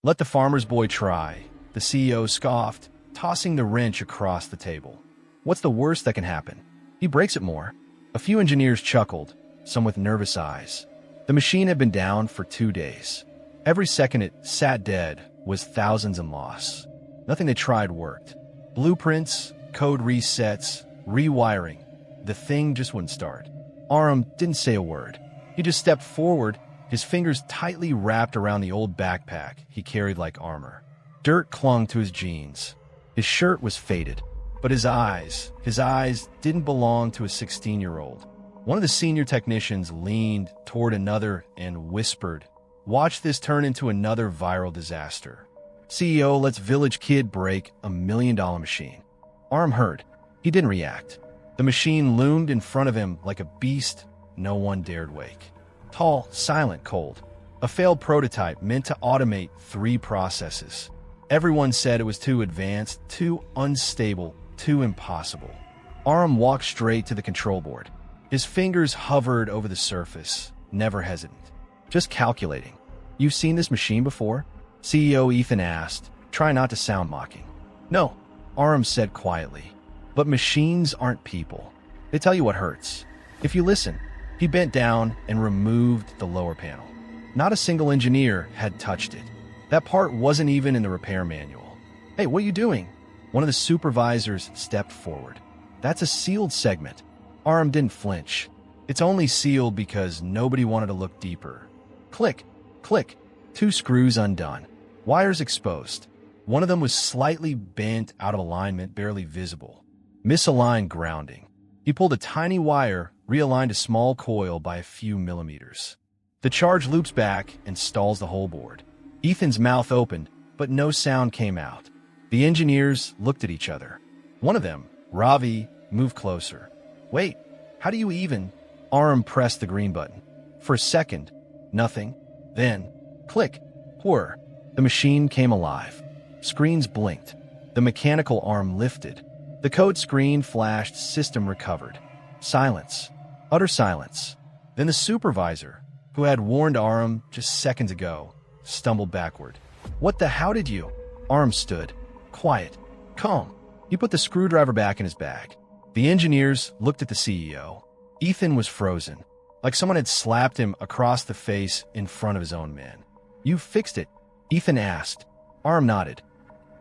Let the farmer's boy try, the CEO scoffed, tossing the wrench across the table. What's the worst that can happen? He breaks it more. A few engineers chuckled, some with nervous eyes. The machine had been down for 2 days. Every second it sat dead was thousands in loss. Nothing they tried worked. Blueprints, code resets, rewiring. The thing just wouldn't start. Aram didn't say a word. He just stepped forward, his fingers tightly wrapped around the old backpack he carried like armor. Dirt clung to his jeans. His shirt was faded, but his eyes didn't belong to a 16-year-old. One of the senior technicians leaned toward another and whispered, "Watch this turn into another viral disaster. CEO lets village kid break $1 million machine." Aram heard. He didn't react. The machine loomed in front of him like a beast no one dared wake. Tall, silent, cold. A failed prototype meant to automate 3 processes. Everyone said it was too advanced, too unstable, too impossible. Aram walked straight to the control board. His fingers hovered over the surface, never hesitant. Just calculating. "You've seen this machine before?" CEO Ethan asked, trying not to sound mocking. "No," Aram said quietly. "But machines aren't people. They tell you what hurts. If you listen." He bent down and removed the lower panel. Not a single engineer had touched it. That part wasn't even in the repair manual. "Hey, what are you doing?" One of the supervisors stepped forward. "That's a sealed segment." Aram didn't flinch. "It's only sealed because nobody wanted to look deeper." Click, click. 2 screws undone. Wires exposed. One of them was slightly bent out of alignment, barely visible. Misaligned grounding. He pulled a tiny wire, realigned a small coil by a few millimeters. The charge loops back and stalls the whole board. Ethan's mouth opened, but no sound came out. The engineers looked at each other. One of them, Ravi, moved closer. "Wait, how do you even?" Aram pressed the green button. For a second, nothing. Then, click, whir. The machine came alive. Screens blinked. The mechanical arm lifted. The code screen flashed, system recovered. Silence. Utter silence. Then the supervisor, who had warned Aram just seconds ago, stumbled backward. How did you?" Aram stood. Quiet. Calm. He put the screwdriver back in his bag. The engineers looked at the CEO. Ethan was frozen, like someone had slapped him across the face in front of his own men. "You fixed it?" Ethan asked. Aram nodded.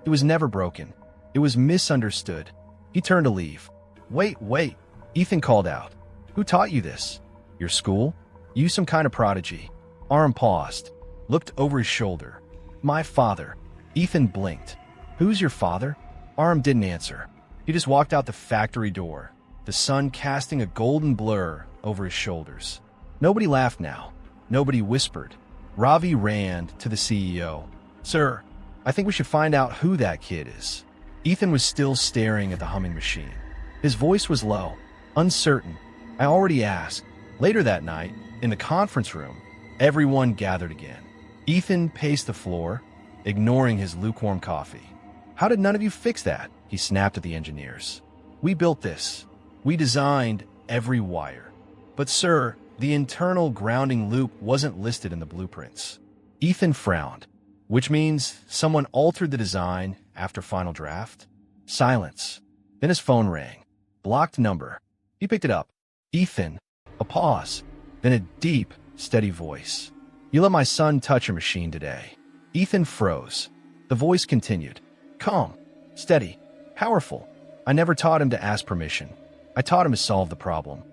"It was never broken. It was misunderstood." He turned to leave. Wait. Ethan called out. "Who taught you this?" "Your school? You some kind of prodigy." Aram paused, looked over his shoulder. "My father." Ethan blinked. "Who's your father?" Aram didn't answer. He just walked out the factory door, the sun casting a golden blur over his shoulders. Nobody laughed now. Nobody whispered. Ravi ran to the CEO. "Sir, I think we should find out who that kid is." Ethan was still staring at the humming machine. His voice was low, uncertain. "I already asked." Later that night, in the conference room, everyone gathered again. Ethan paced the floor, ignoring his lukewarm coffee. "How did none of you fix that?" he snapped at the engineers. "We built this. We designed every wire. But sir, the internal grounding loop wasn't listed in the blueprints." Ethan frowned. "Which means someone altered the design after final draft?" Silence. Then his phone rang. Blocked number. He picked it up. "Ethan." A pause. Then a deep, steady voice. "You let my son touch your machine today." Ethan froze. The voice continued. "Calm, steady, powerful. I never taught him to ask permission. I taught him to solve the problem."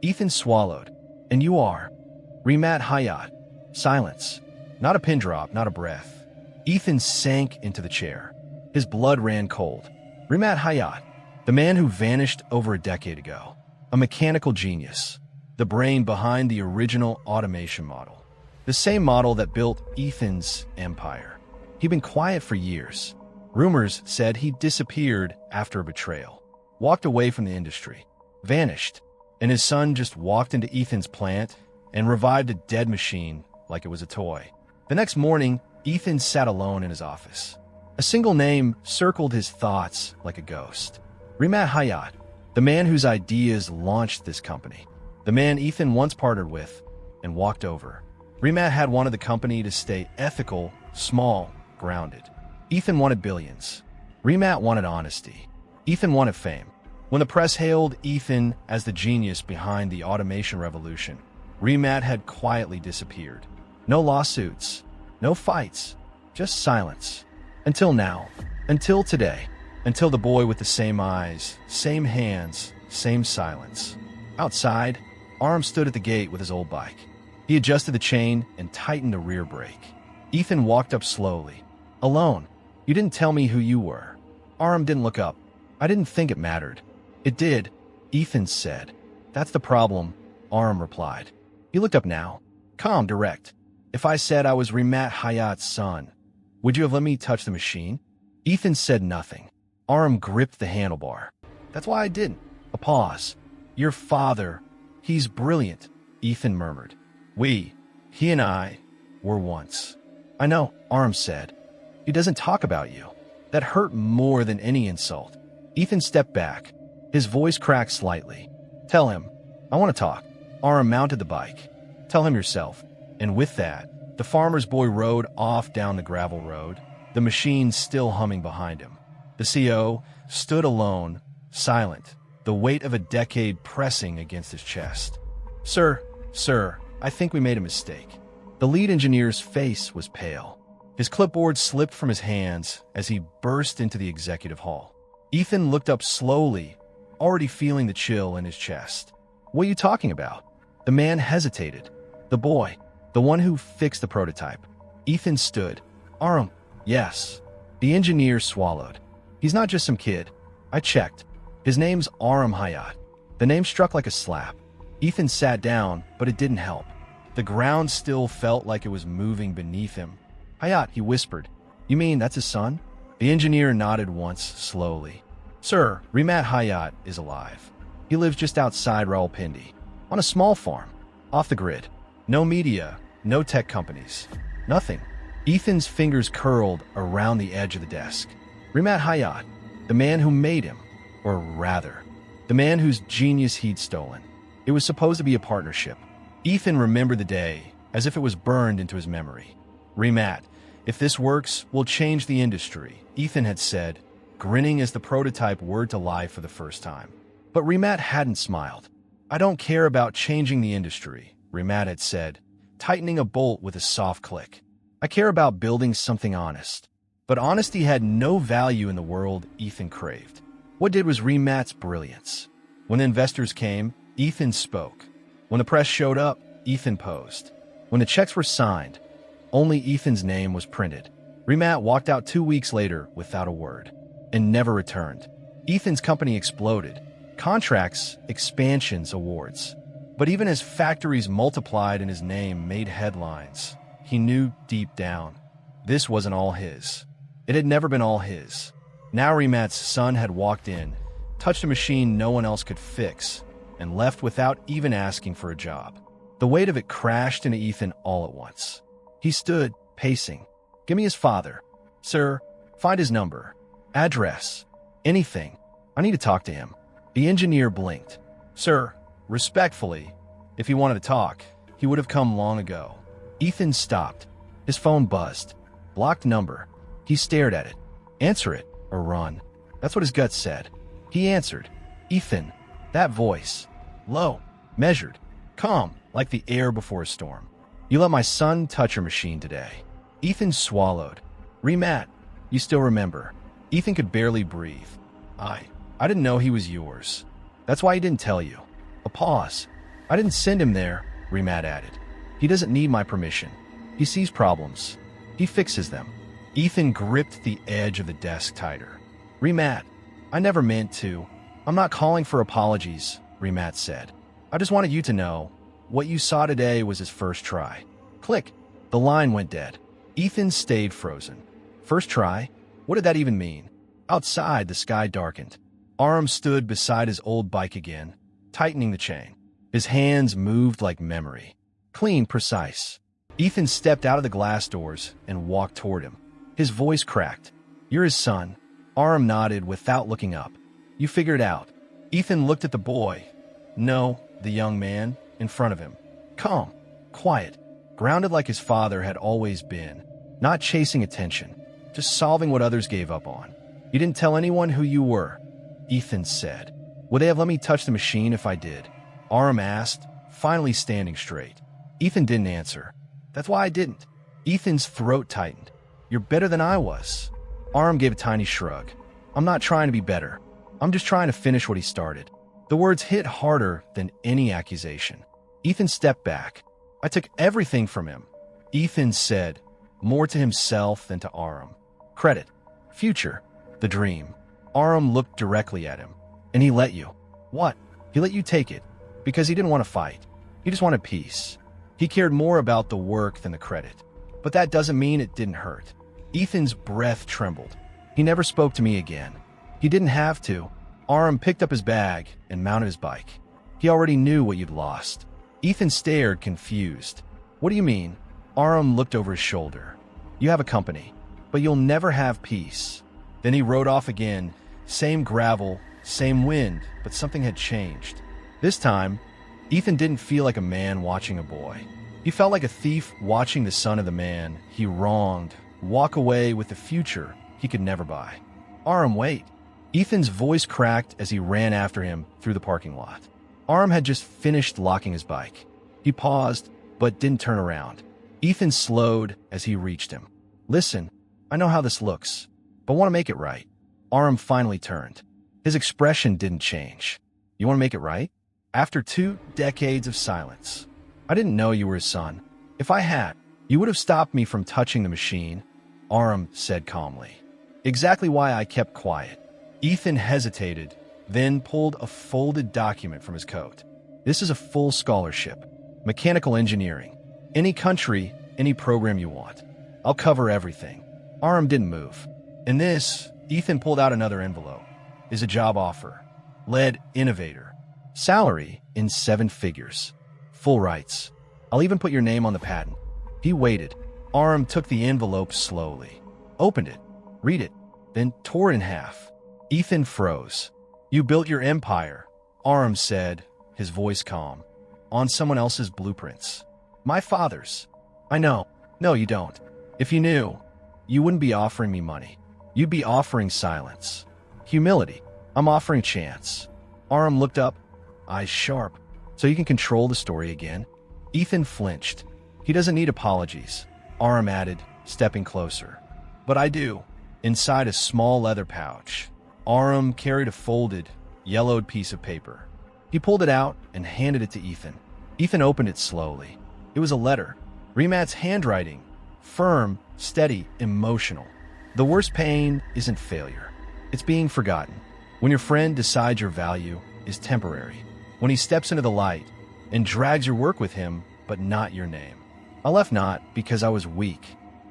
Ethan swallowed. "And you are?" "Rimat Hayat." Silence. Not a pin drop, not a breath. Ethan sank into the chair. His blood ran cold. Rimat Hayat, the man who vanished over a decade ago. A mechanical genius. The brain behind the original automation model. The same model that built Ethan's empire. He'd been quiet for years. Rumors said he disappeared after a betrayal. Walked away from the industry. Vanished. And his son just walked into Ethan's plant and revived a dead machine like it was a toy. The next morning, Ethan sat alone in his office. A single name circled his thoughts like a ghost. Rimat Hayat, the man whose ideas launched this company. The man Ethan once partnered with and walked over. Rimat had wanted the company to stay ethical, small, grounded. Ethan wanted billions. Remat wanted honesty. Ethan wanted fame. When the press hailed Ethan as the genius behind the automation revolution, Remat had quietly disappeared. No lawsuits, no fights, just silence. Until now, until today, until the boy with the same eyes, same hands, same silence. Outside, Aram stood at the gate with his old bike. He adjusted the chain and tightened the rear brake. Ethan walked up slowly. Alone. You didn't tell me who you were. Aram didn't look up. I didn't think it mattered. It did, Ethan said. That's the problem, Aram replied. He looked up now. Calm, direct. If I said I was Remat Hayat's son, would you have let me touch the machine? Ethan said nothing. Aram gripped the handlebar. That's why I didn't. A pause. Your father, he's brilliant, Ethan murmured. He and I, were once. I know, Aram said. He doesn't talk about you. That hurt more than any insult. Ethan stepped back. His voice cracked slightly. Tell him. I want to talk. Aram mounted the bike. Tell him yourself. And with that, the farmer's boy rode off down the gravel road, the machine still humming behind him. The CO stood alone, silent, the weight of a decade pressing against his chest. Sir, I think we made a mistake. The lead engineer's face was pale. His clipboard slipped from his hands as he burst into the executive hall. Ethan looked up slowly, already feeling the chill in his chest. What are you talking about? The man hesitated. The boy, the one who fixed the prototype. Ethan stood. Aram, yes. The engineer swallowed. He's not just some kid. I checked. His name's Aram Hayat. The name struck like a slap. Ethan sat down, but it didn't help. The ground still felt like it was moving beneath him. Hayat, he whispered. You mean that's his son? The engineer nodded once, slowly. Sir, Remat Hayat is alive. He lives just outside Rawalpindi, on a small farm, off the grid. No media, no tech companies, nothing. Ethan's fingers curled around the edge of the desk. Remat Hayat, the man who made him, or rather, the man whose genius he'd stolen. It was supposed to be a partnership. Ethan remembered the day as if it was burned into his memory. Remat, if this works, we'll change the industry, Ethan had said, grinning as the prototype whirred to life for the first time. But Remat hadn't smiled. I don't care about changing the industry, Remat had said, tightening a bolt with a soft click. I care about building something honest. But honesty had no value in the world Ethan craved. What did was Remat's brilliance. When the investors came, Ethan spoke. When the press showed up, Ethan posed. When the checks were signed, only Ethan's name was printed. Remat walked out 2 weeks later without a word, and never returned. Ethan's company exploded. Contracts, expansions, awards. But even as factories multiplied and his name made headlines, he knew deep down, this wasn't all his. It had never been all his. Now Remat's son had walked in, touched a machine no one else could fix, and left without even asking for a job. The weight of it crashed into Ethan all at once. He stood, pacing. Give me his father. Sir, find his number, address, anything. I need to talk to him. The engineer blinked. Sir, respectfully, if he wanted to talk, he would have come long ago. Ethan stopped. His phone buzzed. Blocked number. He stared at it. Answer it, or run. That's what his gut said. He answered. Ethan, that voice. Low, measured, calm, like the air before a storm. You let my son touch your machine today. Ethan swallowed. Remat, you still remember. Ethan could barely breathe. I didn't know he was yours. That's why he didn't tell you. A pause. I didn't send him there, Remat added. He doesn't need my permission. He sees problems. He fixes them. Ethan gripped the edge of the desk tighter. Remat, I never meant to. I'm not calling for apologies, Remat said. I just wanted you to know what you saw today was his first try. Click. The line went dead. Ethan stayed frozen. First try? What did that even mean? Outside, the sky darkened. Aram stood beside his old bike again, tightening the chain. His hands moved like memory. Clean, precise. Ethan stepped out of the glass doors and walked toward him. His voice cracked. You're his son. Aram nodded without looking up. You figured it out. Ethan looked at the boy. No, the young man, in front of him. Calm, quiet, grounded like his father had always been, not chasing attention, just solving what others gave up on. You didn't tell anyone who you were, Ethan said. Would they have let me touch the machine if I did? Aram asked, finally standing straight. Ethan didn't answer. That's why I didn't. Ethan's throat tightened. You're better than I was. Aram gave a tiny shrug. I'm not trying to be better. I'm just trying to finish what he started. The words hit harder than any accusation. Ethan stepped back. I took everything from him. Ethan said, more to himself than to Aram. Credit, future, the dream. Aram looked directly at him. And he let you. What? He let you take it. Because he didn't want to fight. He just wanted peace. He cared more about the work than the credit. But that doesn't mean it didn't hurt. Ethan's breath trembled. He never spoke to me again. He didn't have to. Aram picked up his bag and mounted his bike. He already knew what you'd lost. Ethan stared, confused. What do you mean? Aram looked over his shoulder. You have a company, but you'll never have peace. Then he rode off again. Same gravel, same wind, but something had changed. This time, Ethan didn't feel like a man watching a boy. He felt like a thief watching the son of the man he wronged walk away with the future he could never buy. Aram, wait. Ethan's voice cracked as he ran after him through the parking lot. Aram had just finished locking his bike. He paused, but didn't turn around. Ethan slowed as he reached him. Listen, I know how this looks, but want to make it right. Aram finally turned. His expression didn't change. You want to make it right? After 2 decades of silence. I didn't know you were his son. If I had, you would have stopped me from touching the machine, Aram said calmly. Exactly why I kept quiet. Ethan hesitated, then pulled a folded document from his coat. This is a full scholarship. Mechanical engineering. Any country, any program you want. I'll cover everything. Aram didn't move. And this, Ethan pulled out another envelope, is a job offer. Lead innovator. Salary in 7 figures. Full rights. I'll even put your name on the patent. He waited. Aram took the envelope slowly. Opened it. Read it. Then tore it in half. Ethan froze. You built your empire, Aram said, his voice calm, on someone else's blueprints. My father's. I know. No, you don't. If you knew, you wouldn't be offering me money. You'd be offering silence. Humility. I'm offering chance. Aram looked up, eyes sharp. So you can control the story again? Ethan flinched. He doesn't need apologies, Aram added, stepping closer. But I do. Inside a small leather pouch, Aram carried a folded, yellowed piece of paper. He pulled it out and handed it to Ethan. Ethan opened it slowly. It was a letter. Rimat's handwriting. Firm, steady, emotional. The worst pain isn't failure. It's being forgotten. When your friend decides your value is temporary. When he steps into the light and drags your work with him, but not your name. I left not because I was weak.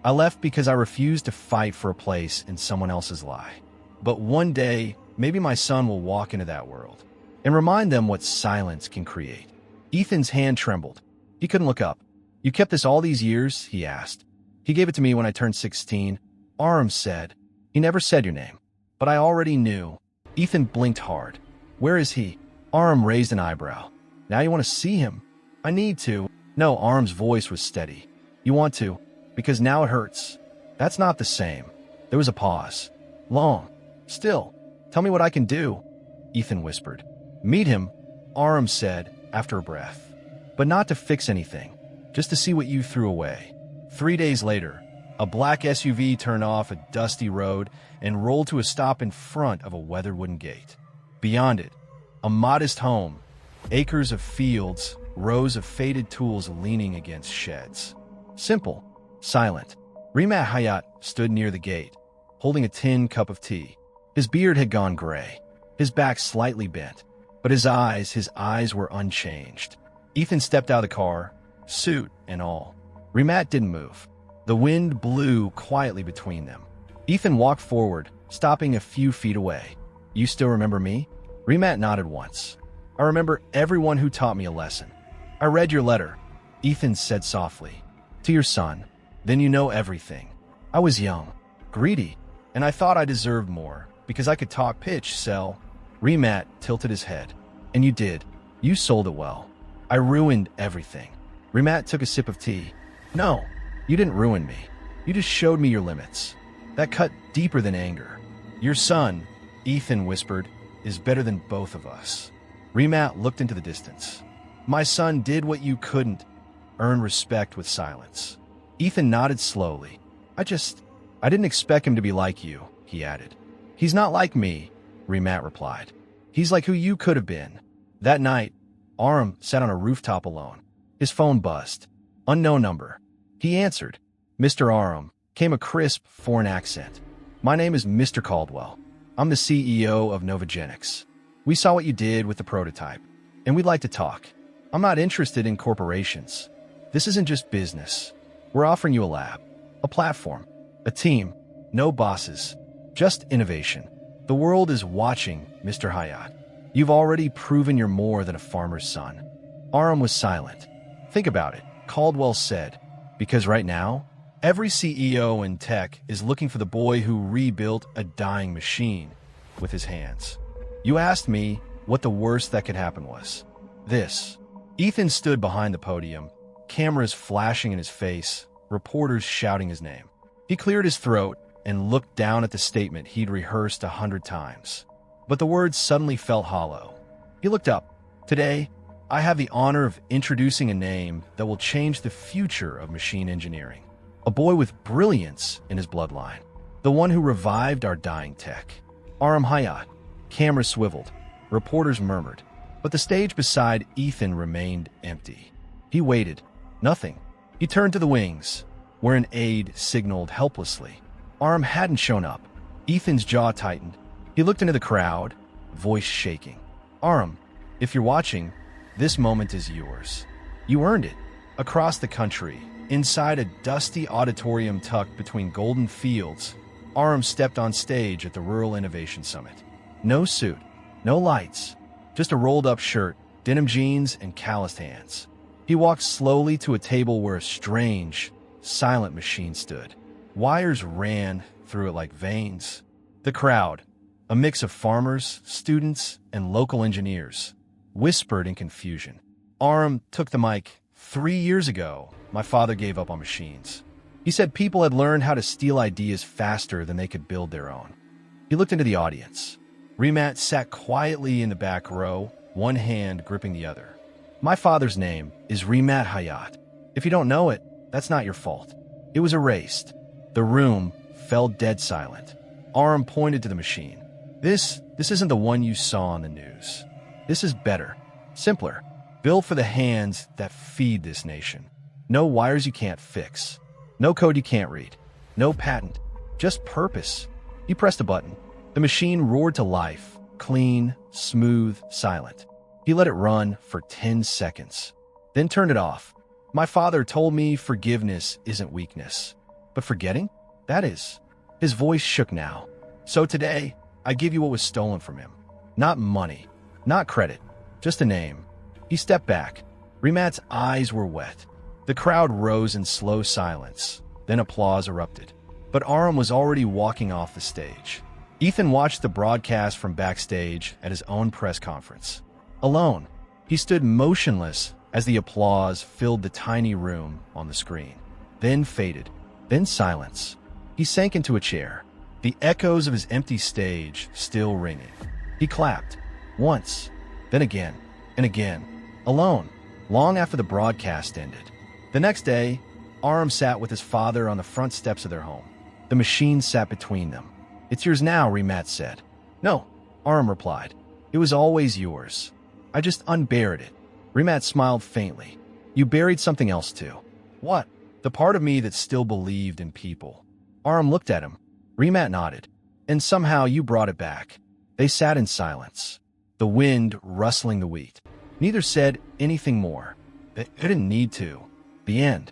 I left because I refused to fight for a place in someone else's lie. But one day, maybe my son will walk into that world and remind them what silence can create. Ethan's hand trembled. He couldn't look up. You kept this all these years? He asked. He gave it to me when I turned 16. Aram said. He never said your name, but I already knew. Ethan blinked hard. Where is he? Aram raised an eyebrow. Now you want to see him? I need to. No, Aram's voice was steady. You want to, because now it hurts. That's not the same. There was a pause. Long. Still. Tell me what I can do, Ethan whispered. Meet him, Aram said, after a breath. But not to fix anything, just to see what you threw away. 3 days later, a black SUV turned off a dusty road and rolled to a stop in front of a weathered wooden gate. Beyond it, a modest home, acres of fields, rows of faded tools leaning against sheds. Simple, silent. Rimat Hayat stood near the gate, holding a tin cup of tea. His beard had gone gray, his back slightly bent, but his eyes were unchanged. Ethan stepped out of the car, suit and all. Rimat didn't move. The wind blew quietly between them. Ethan walked forward, stopping a few feet away. You still remember me? Rimat nodded once. I remember everyone who taught me a lesson. I read your letter, Ethan said softly. To your son. Then you know everything. I was young, greedy, and I thought I deserved more because I could talk, pitch, sell. Rimat tilted his head. And you did. You sold it well. I ruined everything. Rimat took a sip of tea. No, you didn't ruin me. You just showed me your limits. That cut deeper than anger. Your son, Ethan whispered, is better than both of us. Remat looked into the distance. My son did what you couldn't. Earn respect with silence. Ethan nodded slowly. I didn't expect him to be like you, he added. He's not like me, Remat replied. He's like who you could have been. That night, Aram sat on a rooftop alone. His phone buzzed. Unknown number. He answered. Mr. Aram, came a crisp foreign accent. My name is Mr. Caldwell. I'm the CEO of Novogenics. We saw what you did with the prototype, and we'd like to talk. I'm not interested in corporations. This isn't just business. We're offering you a lab, a platform, a team, no bosses, just innovation. The world is watching, Mr. Hayat. You've already proven you're more than a farmer's son. Aram was silent. Think about it, Caldwell said, because right now, every CEO in tech is looking for the boy who rebuilt a dying machine with his hands. You asked me what the worst that could happen was. This. Ethan stood behind the podium, cameras flashing in his face, reporters shouting his name. He cleared his throat and looked down at the statement he'd rehearsed 100 times. But the words suddenly felt hollow. He looked up. Today, I have the honor of introducing a name that will change the future of machine engineering. A boy with brilliance in his bloodline. The one who revived our dying tech. Aram Hayat. Cameras swiveled. Reporters murmured. But the stage beside Ethan remained empty. He waited. Nothing. He turned to the wings, where an aide signaled helplessly. Aram hadn't shown up. Ethan's jaw tightened. He looked into the crowd, voice shaking. Aram, if you're watching, this moment is yours. You earned it. Across the country, inside a dusty auditorium tucked between golden fields, Aram stepped on stage at the Rural Innovation Summit. No suit, no lights, just a rolled-up shirt, denim jeans, and calloused hands. He walked slowly to a table where a strange, silent machine stood. Wires ran through it like veins. The crowd, a mix of farmers, students, and local engineers, whispered in confusion. Aram took the mic. 3 years ago, my father gave up on machines. He said people had learned how to steal ideas faster than they could build their own. He looked into the audience. Remat sat quietly in the back row, one hand gripping the other. My father's name is Remat Hayat. If you don't know it, that's not your fault. It was erased. The room fell dead silent. Aram pointed to the machine. This isn't the one you saw on the news. This is better, simpler, built for the hands that feed this nation. No wires you can't fix. No code you can't read. No patent. Just purpose. He pressed a button. The machine roared to life, clean, smooth, silent. He let it run for 10 seconds, then turned it off. My father told me forgiveness isn't weakness, but forgetting? That is. His voice shook now. So today, I give you what was stolen from him. Not money, not credit, just a name. He stepped back. Remat's eyes were wet. The crowd rose in slow silence, then applause erupted. But Aram was already walking off the stage. Ethan watched the broadcast from backstage at his own press conference. Alone, he stood motionless as the applause filled the tiny room on the screen. Then faded, then silence. He sank into a chair, the echoes of his empty stage still ringing. He clapped, once, then again, and again, alone, long after the broadcast ended. The next day, Aram sat with his father on the front steps of their home. The machine sat between them. It's yours now, Remat said. No, Aram replied. It was always yours. I just unburied it. Remat smiled faintly. You buried something else too. What? The part of me that still believed in people. Aram looked at him. Remat nodded. And somehow you brought it back. They sat in silence, the wind rustling the wheat. Neither said anything more. They didn't need to. The end.